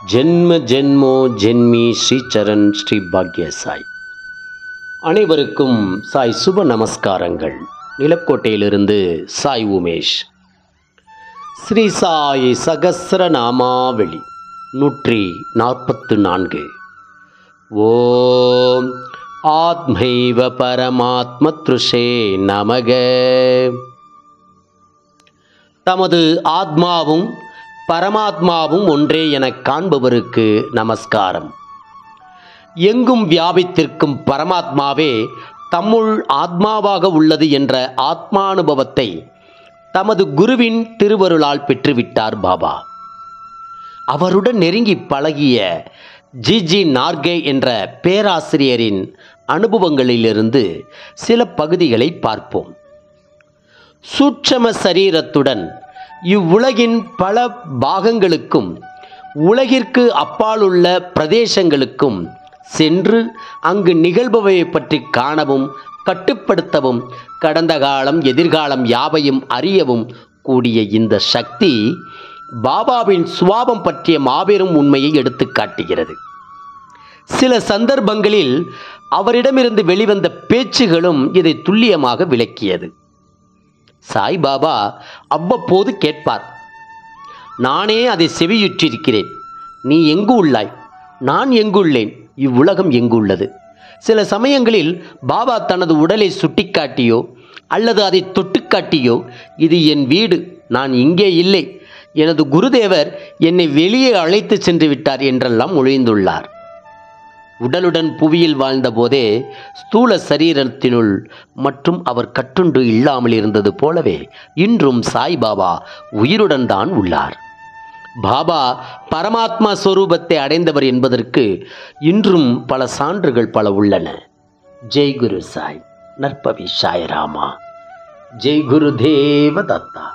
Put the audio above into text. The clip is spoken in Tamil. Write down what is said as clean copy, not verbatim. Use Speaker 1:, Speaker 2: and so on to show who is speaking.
Speaker 1: ஜென்ம ஜென்மோ ஜென்மி ஸ்ரீ சரண் ஸ்ரீ பாக்ய சாய். அனைவருக்கும் சாய் சுப நமஸ்காரங்கள். நிலக்கோட்டையிலிருந்து சாய் உமேஷ். ஸ்ரீ சாய் சகஸ்ர நாமாவளி 144. ஓம் ஆத்மைவ பரமாத்மத்ருஷே நமக. தமது ஆத்மாவும் பரமாத்மாவும் ஒன்றே எனக் காண்பவருக்கு நமஸ்காரம். எங்கும் வியாபித்திருக்கும் பரமாத்மாவே தம்முள் ஆத்மாவாக உள்ளது என்ற ஆத்மானுபவத்தை தமது குருவின் திருவருளால் பெற்றுவிட்டார் பாபா. அவருடன் நெருங்கி பழகிய ஜிஜி நார்கே என்ற பேராசிரியரின் அனுபவங்களிலிருந்து சில பகுதிகளை பார்ப்போம். சூட்சம சரீரத்துடன் இவ்வுலகின் பல பாகங்களுக்கும் உலகிற்கு அப்பாலுள்ள பிரதேசங்களுக்கும் சென்று அங்கு நிகழ்பவை பற்றி காணவும் கட்டுப்படுத்தவும் கடந்த காலம் எதிர்காலம் யாவையும் அறியவும் கூடிய இந்த சக்தி பாபாவின் சுவாபம் பற்றிய மாபெரும் உண்மையை எடுத்து காட்டுகிறது. சில சந்தர்ப்பங்களில் அவரிடமிருந்து வெளிவந்த பேச்சுகளும் இதை துல்லியமாக விளக்கியது. சாய்பாபா அவ்வப்போது கேட்பார், நானே அதை செவியுற்றிருக்கிறேன், நீ எங்கு உள்ளாய், நான் எங்குள்ளேன், இவ்வுலகம் எங்குள்ளது. சில சமயங்களில் பாபா தனது உடலை சுட்டிக்காட்டியோ அல்லது அதை தொட்டுக்காட்டியோ இது என் வீடு, நான் இங்கே இல்லை, எனது குருதேவர் என்னை வெளியே அழைத்து சென்று விட்டார் என்றெல்லாம் மொழிந்துள்ளார். உடலுடன் புவியில் வாழ்ந்தபோதே ஸ்தூல சரீரத்தினுள் மற்றும் அவர் கட்டுண்டு இல்லாமல் இருந்தது போலவே இன்றும் சாய்பாபா உயிருடன் தான் உள்ளார். பாபா பரமாத்மா ஸ்வரூபத்தை அடைந்தவர் என்பதற்கு இன்றும் பல சான்றுகள் பல உள்ளன. ஜெய் குரு சாய். நற்பவி சாய் ராமா. ஜெய் குரு தேவ தத்தா.